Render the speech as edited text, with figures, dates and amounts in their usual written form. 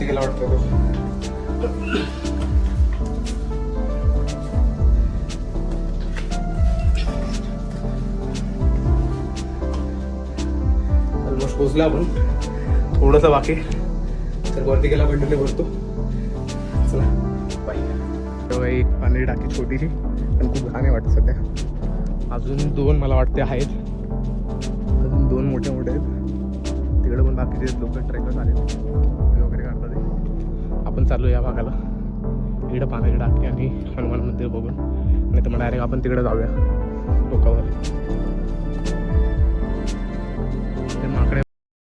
गेला वाटतं तो. ऑलमोस्ट पोहोचला आपण, थोडंसं बाकी. तर वरती गेला बंडलने भरतो. चला बाय. तेव्हा एक पाणी टाकी छोटीशी, पण खूप लहान आहे वाटतं सध्या. अजून 2 मला वाटते आहेत, अजून 2 मोठे मोठे आहेत. तिकडे पण बाकीचे लोक ट्रेकर्स आले वगैरे काढतात. आपण चालू या भागाला, इकडे पाण्याची टाकी आणि हनुमान मंदिर बघून, नाही तर मग डायरेक्ट आपण तिकडे जाऊया टोकावर. ते माकडे